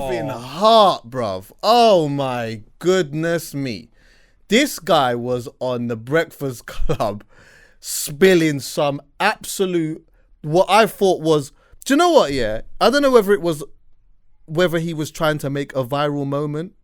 Kevin Hart, bruv. Oh my goodness me. This guy was on the Breakfast Club spilling some absolute, what I thought was, do you know what, yeah? I don't know whether he was trying to make a viral moment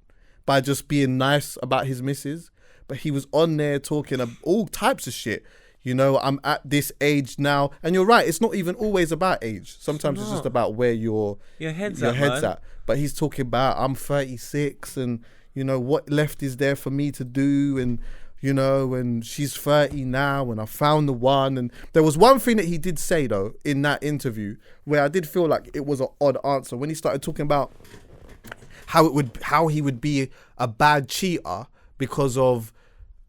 by just being nice about his missus, but he was on there talking all types of shit. You know, I'm at this age now. And you're right, it's not even always about age. Sometimes it's just about where your head's at. But he's talking about, I'm 36 and, you know, what left is there for me to do? And, you know, and she's 30 now and I found the one. And there was one thing that he did say, though, in that interview where I did feel like it was an odd answer. When he started talking about how he would be a bad cheater because of,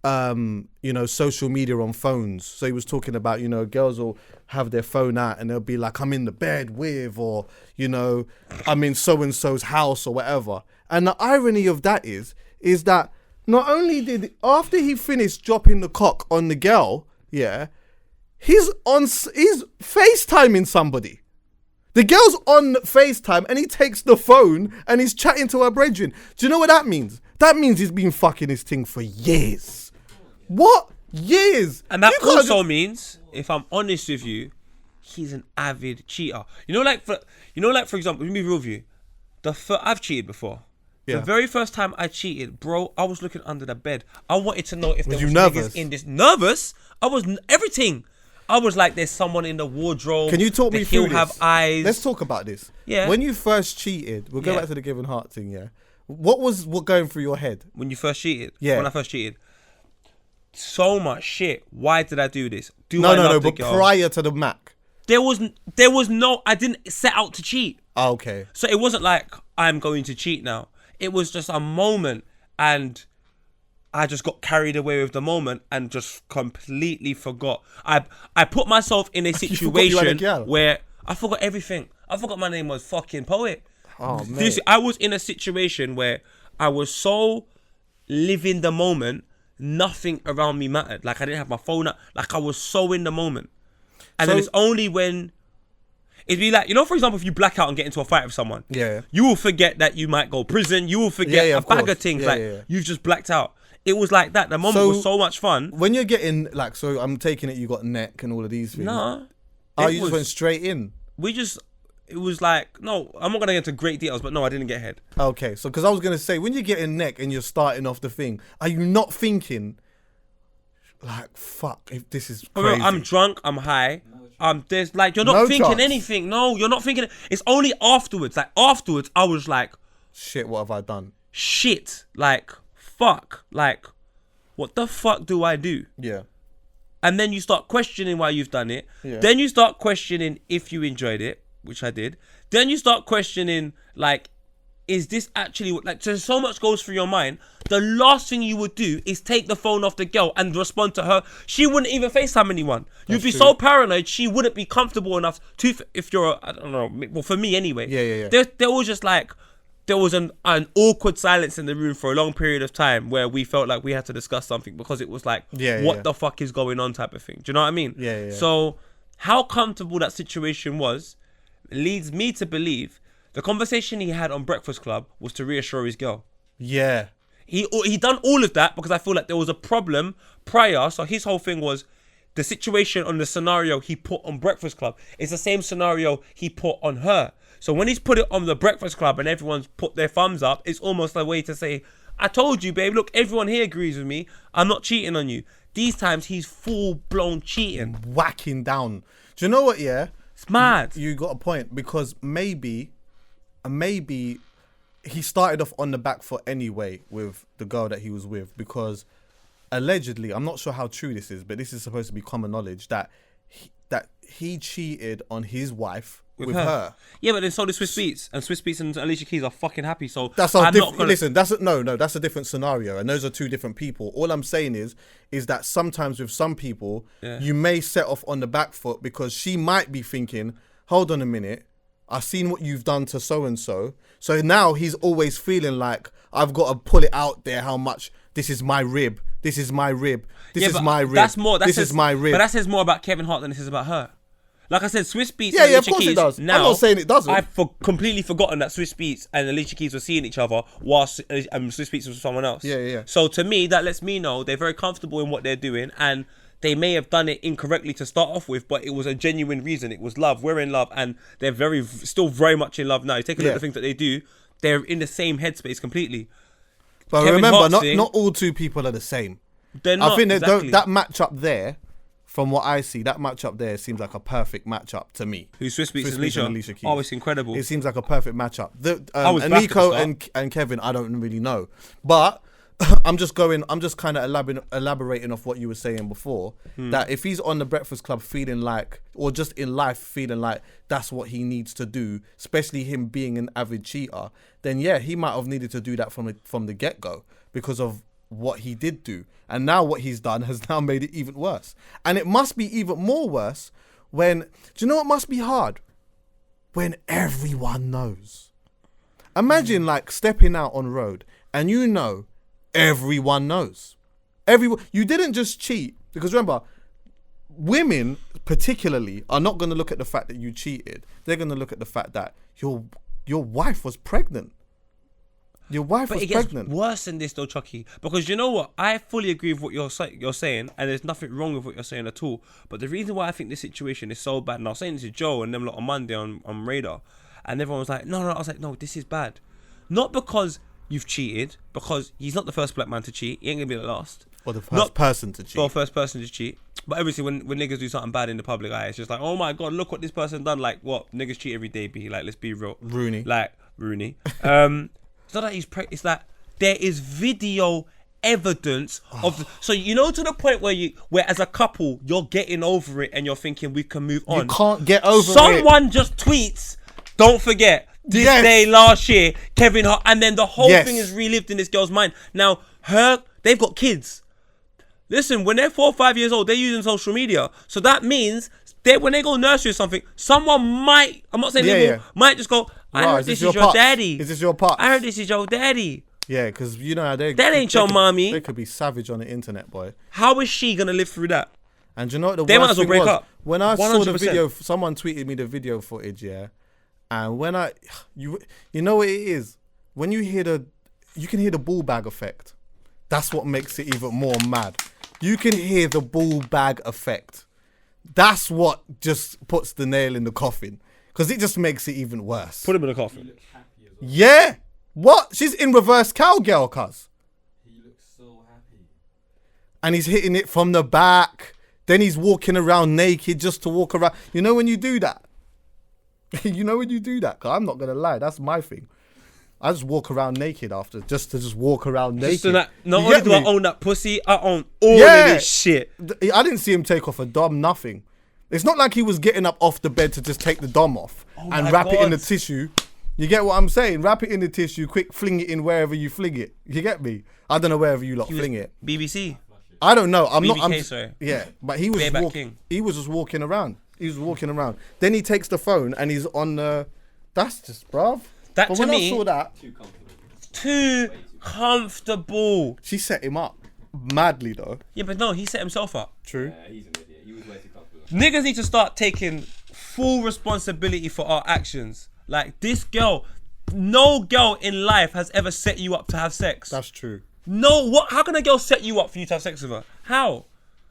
you know, social media on phones. So he was talking about, you know, girls will have their phone out and they'll be like, I'm in the bed with, or, you know, I'm in so-and-so's house or whatever. And the irony of that is that not only did, after he finished dropping the cock on the girl, yeah, he's FaceTiming somebody. The girl's on FaceTime and he takes the phone and he's chatting to her brethren. Do you know what that means? That means he's been fucking his thing for years. What? Years. And that also means, if I'm honest with you, he's an avid cheater. You know, like for example, let me be real with you. I've cheated before. Yeah. The very first time I cheated, bro, I was looking under the bed. I wanted to know if there was niggas in this. Nervous? I was everything. I was like, there's someone in the wardrobe. Can you talk me through this? He'll have eyes. Let's talk about this. Yeah. When you first cheated, we'll go back to the Kevin Hart thing, yeah? What was going through your head? When you first cheated? Yeah. When I first cheated. So much shit. Why did I do this? But prior to the Mac. There was no, I didn't set out to cheat. Oh, okay. So it wasn't like, I'm going to cheat now. It was just a moment and I just got carried away with the moment and just completely forgot. I put myself in a situation where I forgot everything. I forgot my name was fucking Poet. Oh, man. I was in a situation where I was so living the moment, nothing around me mattered. Like I didn't have my phone up. Like I was so in the moment. And then it's only when it'd be like, you know, for example, if you black out and get into a fight with someone, you will forget that you might go prison. You will forget a bag of things. You've just blacked out. It was like that. The moment was so much fun. When you're getting like, so I'm taking it you got neck and all of these things. Nah. Oh, you just went straight in? It was like, no, I'm not going to get into great details, but no, I didn't get head. Okay, so because I was going to say, when you get in neck and you're starting off the thing, are you not thinking, like, fuck, if this is crazy? I'm drunk, I'm high. There's like, you're not thinking anything. No, you're not thinking. It's only afterwards. Like, afterwards, I was like, shit, what have I done? Shit, like, fuck. Like, what the fuck do I do? Yeah. And then you start questioning why you've done it. Yeah. Then you start questioning if you enjoyed it, which I did. Then you start questioning, like, is this actually, like, so much goes through your mind. The last thing you would do is take the phone off the girl and respond to her. She wouldn't even FaceTime anyone. You'd be so paranoid, she wouldn't be comfortable enough to, if you're, I don't know, well, for me anyway. Yeah. There was just like, there was an awkward silence in the room for a long period of time where we felt like we had to discuss something because it was like, what the fuck is going on type of thing. Do you know what I mean? Yeah. So how comfortable that situation was leads me to believe the conversation he had on Breakfast Club was to reassure his girl. Yeah. He done all of that because I feel like there was a problem prior. So his whole thing was the situation on the scenario he put on Breakfast Club is the same scenario he put on her. So when he's put it on the Breakfast Club and everyone's put their thumbs up, it's almost a way to say, I told you, babe, look, everyone here agrees with me. I'm not cheating on you. These times he's full-blown cheating. Whacking down. Do you know what, yeah? It's mad. You got a point because maybe he started off on the back foot anyway with the girl that he was with because allegedly, I'm not sure how true this is, but this is supposed to be common knowledge that he cheated on his wife with her. Yeah, but then so did Swiss Beats, and Swiss Beats and Alicia Keys are fucking happy. So that's a different. Listen, that's a different scenario, and those are two different people. All I'm saying is that sometimes with some people, you may set off on the back foot because she might be thinking, hold on a minute, I've seen what you've done to so and so. So now he's always feeling like I've got to pull it out there. How much this is my rib. This is my rib. This is my rib. That's more. This is my rib. But that says more about Kevin Hart than it says about her. Like I said, Swiss Beats Yeah, and yeah, of Alicia course Keys. it does. Now, I'm not saying it doesn't. I've completely forgotten that Swiss Beats and Alicia Keys were seeing each other whilst Swiss Beats was with someone else. Yeah. So to me, that lets me know they're very comfortable in what they're doing, and they may have done it incorrectly to start off with, but it was a genuine reason. It was love. We're in love, and they're still very much in love now. You take a look at the things that they do. They're in the same headspace completely. But Kevin remember, Hart's not all two people are the same. They're not. I think exactly. that matchup there, from what I see, that matchup there seems like a perfect matchup to me. Who Swiss Beats and Alicia Keys. Oh, it's incredible. It seems like a perfect matchup. Nico and Kevin, I don't really know, but I'm just kind of elaborating off what you were saying before. That if he's on the Breakfast Club feeling like, or just in life feeling like that's what he needs to do, especially him being an avid cheater, then yeah, he might have needed to do that from the get go because of what he did do, and now what he's done has now made it even worse. And it must be even more worse when, do you know what must be hard? When everyone knows. Imagine like stepping out on road and you know everyone knows. You didn't just cheat, because remember, women particularly are not going to look at the fact that you cheated. They're going to look at the fact that your wife was pregnant. Your wife was pregnant. But it gets worse than this though, Chucky. Because you know what? I fully agree with what you're saying, and there's nothing wrong with what you're saying at all. But the reason why I think this situation is so bad, and I was saying this to Joe and them lot on Monday on Radar, and everyone was like, no. I was like, no, this is bad. Not because you've cheated, because he's not the first black man to cheat. He ain't going to be the last. Or the first person to cheat. Or first person to cheat. But obviously when niggas do something bad in the public eye, it's just like, oh my God, look what this person done. Like, what? Niggas cheat every day, B. Like, let's be real. Rooney. It's not that he's it's that there is video evidence of so you know, to the point where as a couple you're getting over it and you're thinking we can move on. You can't get over it. Someone just tweets, don't forget this day last year, Kevin Hart, and then the whole thing is relived in this girl's mind. Now they've got kids. Listen, when they're 4 or 5 years old, they're using social media. So that means when they go nursery or something, someone might, I'm not saying might just go, I heard this is your daddy. Is this your part? I heard this is your daddy. Yeah, because you know how that ain't your mommy. They could be savage on the internet, boy. How is she going to live through that? And you know what they might as well break up. When I 100%. saw the video, someone tweeted me the video footage, and when you know what it is? When you can hear the ball bag effect. That's what makes it even more mad. You can hear the ball bag effect. That's what just puts the nail in the coffin, because it just makes it even worse. Put him in the coffin. Yeah. What? She's in reverse cowgirl, cuz. He looks so happy. And he's hitting it from the back. Then he's walking around naked just to walk around. You know when you do that? Cuz I'm not going to lie. That's my thing. I just walk around naked after, just to walk around naked. Not only do I own that pussy, I own all of this shit. I didn't see him take off a dom, nothing. It's not like he was getting up off the bed to just take the dom off and wrap it in the tissue. You get what I'm saying? Wrap it in the tissue, quick fling it in wherever you fling it. You get me? I don't know wherever you lot fling it. BBC. I don't know. Sorry. Yeah, but he was just walking around. He was walking around. Then he takes the phone and he's on the. That's just bruv. That but to when me, I saw that, too comfortable. She set him up madly though. Yeah, but no, he set himself up. True. Yeah, he's an idiot. He was way too comfortable. Niggas need to start taking full responsibility for our actions. Like, this girl, no girl in life has ever set you up to have sex. That's true. No, what? How can a girl set you up for you to have sex with her? How?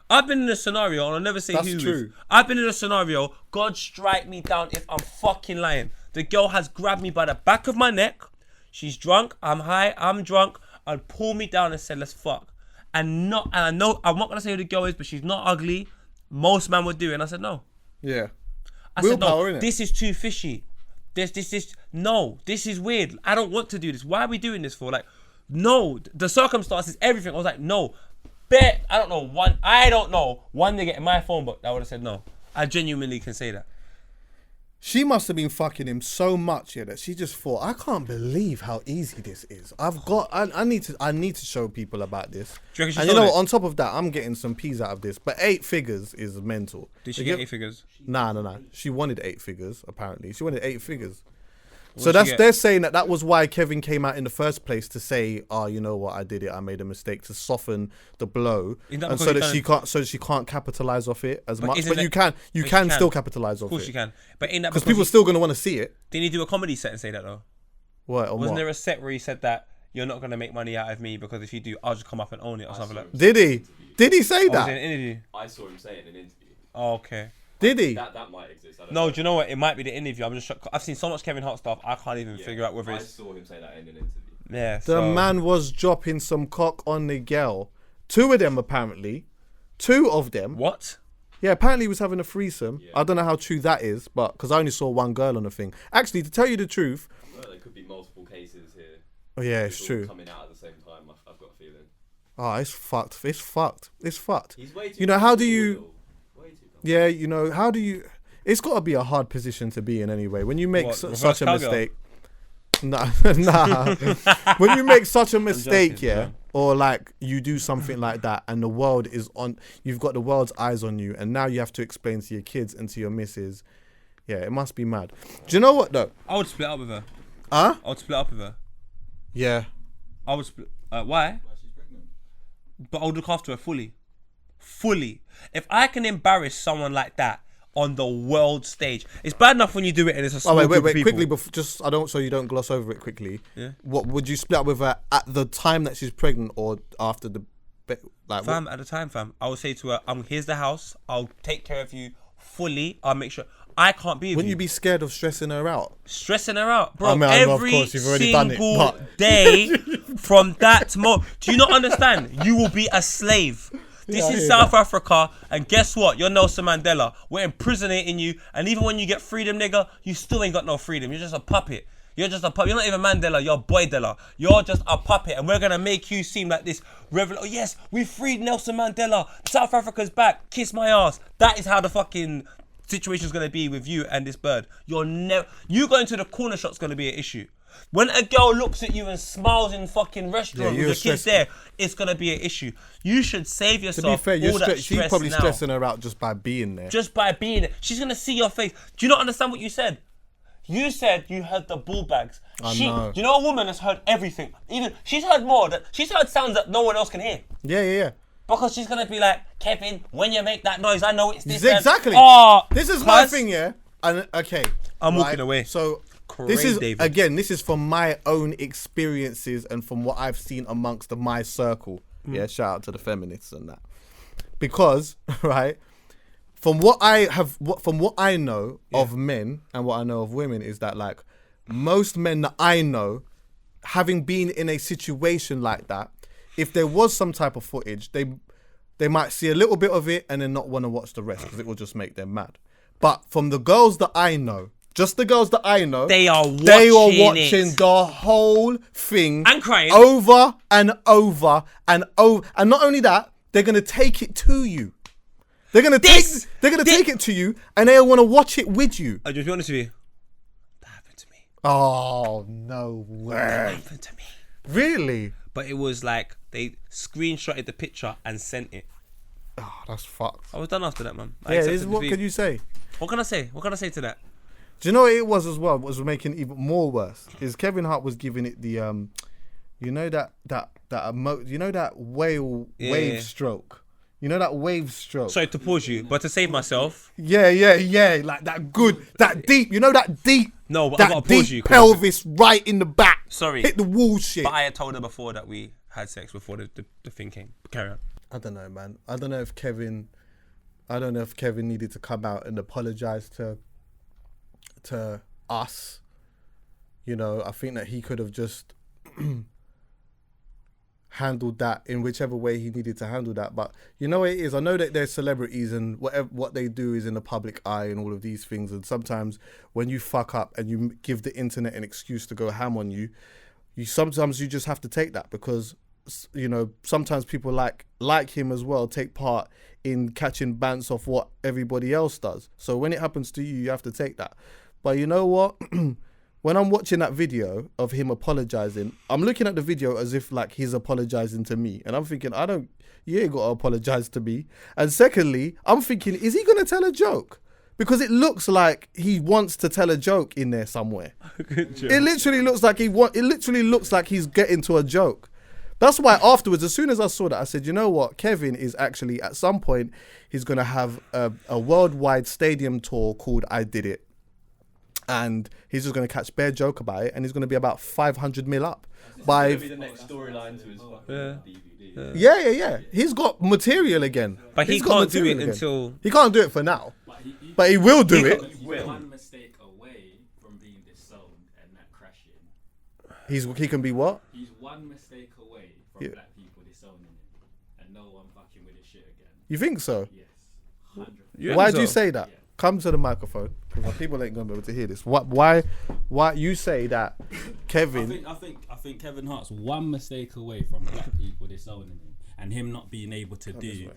I've been in a scenario, and I'll never say That's who. true. I've been in a scenario. God strike me down if I'm fucking lying. The girl has grabbed me by the back of my neck. She's drunk. I'm high. I'm drunk. And pulled me down and said, "Let's fuck." And I know I'm not gonna say who the girl is, but she's not ugly. Most men would do it. And I said no. Yeah. I said no. This is too fishy. This is weird. I don't want to do this. Why are we doing this for? Like, no, the circumstances, everything. I was like, no. I don't know one nigga in my phone book that would have said no. I genuinely can say that. She must have been fucking him so much that she just thought, I can't believe how easy this is. I need to show people about this. Do you reckon she and you know what, on top of that, I'm getting some peas out of this. But 8 figures is mental. Did she get 8 figures? Nah. She wanted 8 figures, apparently. She wanted 8 figures. So they're saying that was why Kevin came out in the first place to say, "Oh, you know what? I did it. I made a mistake," to soften the blow, and so that she can't capitalize off it as much. But you can still capitalize off it. Of course you can. But in that, because people are still gonna want to see it. Didn't he do a comedy set and say that though? Wasn't there a set where he said that you're not gonna make money out of me because if you do, I'll just come up and own it or something like that? Did he? Did he say that? Was it in an interview? I saw him say it in an interview. Oh, okay. Did he? That might exist. No, do you know what? It might be the interview. I'm just shocked. I've seen so much Kevin Hart stuff. I can't even figure out whether I saw him say that in an interview. Yeah. The man was dropping some cock on the girl. 2 of them apparently. 2 of them. What? Yeah, apparently he was having a threesome. Yeah. I don't know how true that is, but because I only saw one girl on the thing. Actually, to tell you the truth. Well, there could be multiple cases here. Oh yeah, it's true. Coming out at the same time, I've got a feeling. Oh, it's fucked. It's fucked. It's fucked. He's way too. You know, how do you? Yeah, you know, how do you? It's got to be a hard position to be in anyway. When you make such a mistake. Nah. When you make such a mistake, or like you do something like that, and the world is on, you've got the world's eyes on you, and now you have to explain to your kids and to your missus. Yeah, it must be mad. Do you know what though? I would split up with her. Huh? I would split up with her. Yeah. I would split. Why? She's pregnant. But I would look after her fully. If I can embarrass someone like that on the world stage, it's bad enough when you do it and it's a small group of people. Quickly, so you don't gloss over it quickly. Yeah. What would you split up with her at the time that she's pregnant or after the, like? Fam, at the time, fam, I would say to her, here's the house. I'll take care of you fully. I'll make sure. I can't be with Wouldn't you be scared of stressing her out? Stressing her out, bro. I mean, every of course, you've already single done it, day from that moment. Do you not understand? You will be a slave. This is South Africa, and guess what? You're Nelson Mandela. We're imprisonating you, and even when you get freedom, nigga, you still ain't got no freedom. You're just a puppet. You're just a puppet. You're not even Mandela. You're Boy Della. You're just a puppet, and we're gonna make you seem like this Oh yes, we freed Nelson Mandela. South Africa's back. Kiss my ass. That is how the fucking situation's gonna be with you and this bird. You going to the corner shop's gonna be an issue. When a girl looks at you and smiles in fucking restaurant with the kids there, it's gonna be an issue. You should save yourself. To be fair, she's probably stressing her out just by being there. Just by being there. She's gonna see your face. Do you not understand what you said? You said you heard the bull bags. know. You know a woman has heard everything. Even she's heard more. She's heard sounds that no one else can hear. Yeah. Because she's gonna be like, Kevin, when you make that noise, I know it's this. Exactly. This is my thing, yeah. And okay, I'm walking away. So Crazy, this is David. this is from my own experiences and from what I've seen amongst my circle. Yeah, shout out to the feminists and that. Because right, from what I know of men and what I know of women is that like most men that I know, having been in a situation like that, if there was some type of footage, they might see a little bit of it and then not want to watch the rest because it will just make them mad. But from the girls that I know, just the girls that I know, they are watching the whole thing and crying over and over and over. And not only that, they're gonna take it to you. They're gonna take it to you, and they want to watch it with you. I'll just be honest with you. That happened to me. Oh no way! That happened to me. Really? But it was like they screenshotted the picture and sent it. Oh, that's fucked. I was done after that, man. What can you say? What can I say? What can I say to that? Do you know what it was as well? What was making it even more worse is Kevin Hart was giving it the you know that wave stroke. You know that wave stroke. Sorry to pause you, but to save myself. Yeah. Like that deep. You know that deep. No, but I gotta pause you. Pelvis right in the back. Sorry. Hit the wall shit. But I had told her before that we had sex before the thing came. Carry on. I don't know, man. I don't know if Kevin needed to come out and apologize to us. You know, I think that he could have just handled that in whichever way he needed to handle that. But you know what it is? I know that they're celebrities and what they do is in the public eye and all of these things. And sometimes when you fuck up and you give the internet an excuse to go ham on you, sometimes you just have to take that because, you know, sometimes people like him as well take part in catching bants off what everybody else does. So when it happens to you, you have to take that. But you know what? When I'm watching that video of him apologizing, I'm looking at the video as if like he's apologizing to me. And I'm thinking, you ain't got to apologize to me. And secondly, I'm thinking, is he going to tell a joke? because it looks like he wants to tell a joke in there somewhere. Good joke. It literally looks like it literally looks like he's getting to a joke. That's why afterwards, as soon as I saw that, I said, you know what? Kevin is actually, at some point, he's going to have a worldwide stadium tour called I Did It. And he's just going to catch bare joke about it, and he's going to be about 500 mil up. It's going to be the next storyline to his fucking DVD. Yeah. He's got material again. But he can't do it until... He can't do it for now. But he will do it. He's one mistake away from being disowned and that crashing. He can be what? He's one mistake away from black people disowning him, and no one fucking with his shit again. You think so? Yes, 100%. Why do you say that? Come to the microphone, because people ain't gonna be able to hear this. Why you say that, Kevin? I think Kevin Hart's one mistake away from black people disowning him, and him not being able to do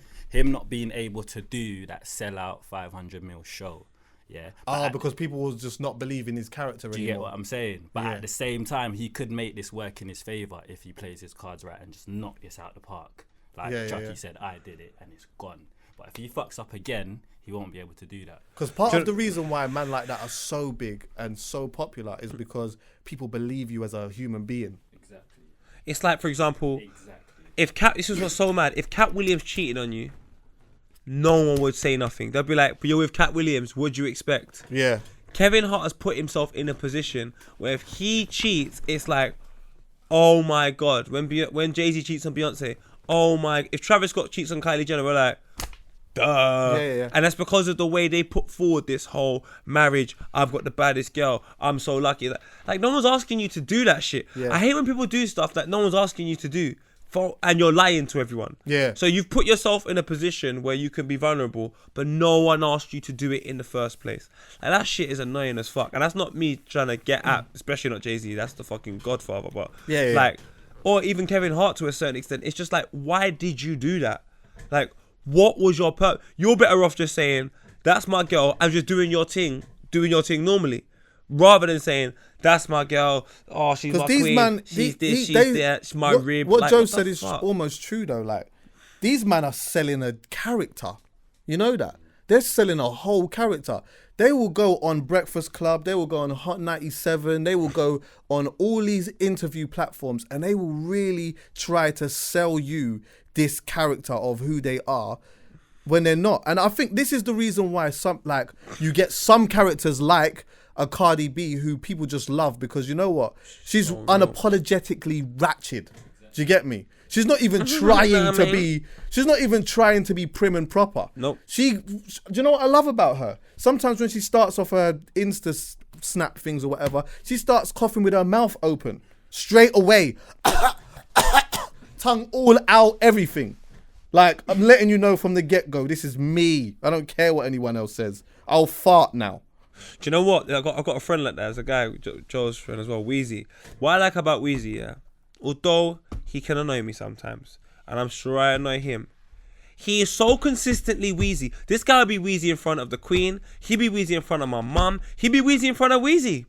that sellout 500 mil show. Yeah. Because people will just not believe in his character anymore. Do you get what I'm saying? But at the same time, he could make this work in his favour if he plays his cards right and just knock this out the park. Like Chucky said, I did it, and it's gone. But if he fucks up again, he won't be able to do that. Because part of the reason why men like that are so big and so popular is because people believe you as a human being. Exactly. It's like, for example, if this is what's so mad. If Cat Williams cheated on you, no one would say nothing. They'll be like, but you're with Cat Williams, what do you expect? Yeah. Kevin Hart has put himself in a position where if he cheats, it's like, oh my God. When Jay-Z cheats on Beyonce, oh my... If Travis Scott cheats on Kylie Jenner, we're like... Duh. Yeah. And that's because of the way they put forward this whole marriage. I've got the baddest girl. I'm so lucky. Like, no one's asking you to do that shit. Yeah. I hate when people do stuff that no one's asking you to do, and you're lying to everyone. Yeah. So you've put yourself in a position where you can be vulnerable, but no one asked you to do it in the first place. And that shit is annoying as fuck. And that's not me trying to get at, especially not Jay-Z. That's the fucking Godfather. But like, or even Kevin Hart to a certain extent. It's just like, why did you do that? Like, what was your purpose? You're better off just saying, that's my girl, I'm just doing your thing normally. Rather than saying, that's my girl, oh, she's my queen, she's this, she's that, she's my rib. What like, Joe what said is almost true though. Like, these men are selling a character. You know that? They're selling a whole character. They will go on Breakfast Club, they will go on Hot 97, they will go on all these interview platforms, and they will really try to sell you this character of who they are when they're not. And I think this is the reason why you get some characters like a Cardi B who people just love, because you know what? She's unapologetically ratchet. Do you get me? She's not even trying to be. She's not even trying to be prim and proper. Nope. Do you know what I love about her? Sometimes when she starts off her Insta snap things or whatever, she starts coughing with her mouth open straight away, tongue all out, everything. Like, I'm letting you know from the get go, this is me. I don't care what anyone else says. I'll fart now. Do you know what? I've got a friend like that. There's a guy, Joe's friend as well, Wheezy. What I like about Wheezy, yeah, although he can annoy me sometimes, and I'm sure I annoy him, he is so consistently Wheezy. This guy will be Wheezy in front of the Queen. He'll be Wheezy in front of my mum. He'll be Wheezy in front of Wheezy.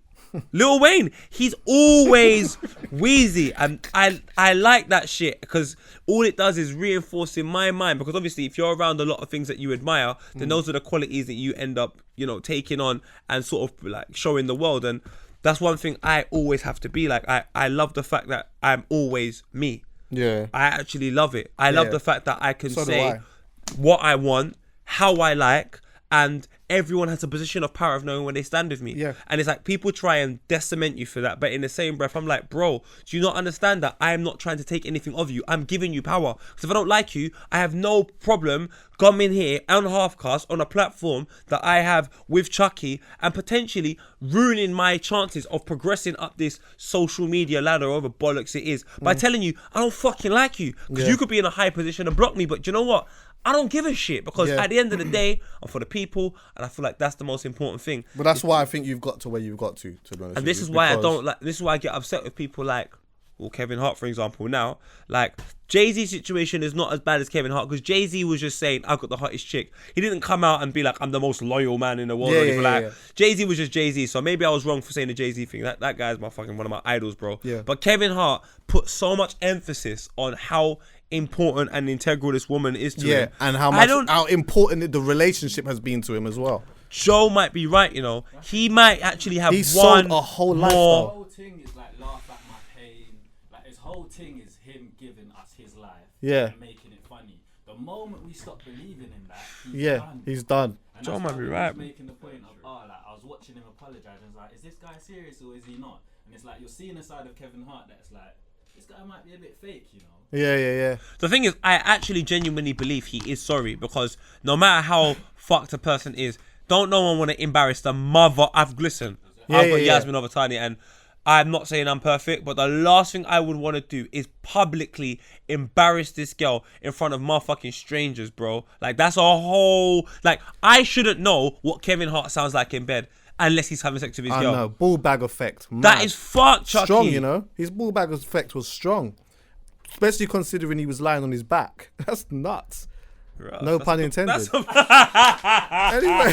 Lil Wayne, he's always Wheezy, and I like that shit, because all it does is reinforce in my mind, because obviously if you're around a lot of things that you admire, then those are the qualities that you end up, taking on and sort of like showing the world. And that's one thing I always have to be like. I love the fact that I'm always me. Yeah, I actually love it. I love the fact that I can So do say I. what I want, how I like, and everyone has a position of power of knowing when they stand with me. Yeah. And it's like people try and deciment you for that, but in the same breath, I'm like, bro, do you not understand that I am not trying to take anything of you? I'm giving you power. Because if I don't like you, I have no problem coming here on Halfcast on a platform that I have with Chucky and potentially ruining my chances of progressing up this social media ladder, over bollocks it is, by telling you I don't fucking like you. Because you could be in a high position and block me, but do you know what? I don't give a shit, because at the end of the day, I'm for the people, and I feel like that's the most important thing. but that's why I think you've got to where you've got to be honest. And this is why I don't like. This is why I get upset with people like, well, Kevin Hart, for example. Now, like, Jay-Z's situation is not as bad as Kevin Hart, because Jay-Z was just saying, I've got the hottest chick. He didn't come out and be like, I'm the most loyal man in the world. Jay-Z was just Jay-Z. So maybe I was wrong for saying the Jay-Z thing. That guy's one of my idols, bro. Yeah. But Kevin Hart put so much emphasis on how important and integral this woman is to him. and how important the relationship has been to him as well. Joe might be right. You know, he might actually have He one sold a whole The lifestyle. whole thing is like laugh at my pain. Like his whole thing is him giving us his life. Yeah. And making it funny. The moment we stop believing in that, He's done. And Joe that's might why be he right. was making the point of, like I was watching him apologize and it's like, is this guy serious or is he not? And it's like you're seeing a side of Kevin Hart that's like, this guy might be a bit fake, you know. Yeah. The thing is, I actually genuinely believe he is sorry, because no matter how fucked a person is, don't no one want to embarrass the mother. I've got Yasmin over Tiny, and I'm not saying I'm perfect, but the last thing I would want to do is publicly embarrass this girl in front of motherfucking strangers, bro. Like, that's a whole... Like, I shouldn't know what Kevin Hart sounds like in bed unless he's having sex with his girl. I know. Ball bag effect. That Mad. is fucked, Chucky. Strong, you know. His ball bag effect was strong. Especially considering he was lying on his back. That's nuts. Bruh, No pun intended. That's Anyway.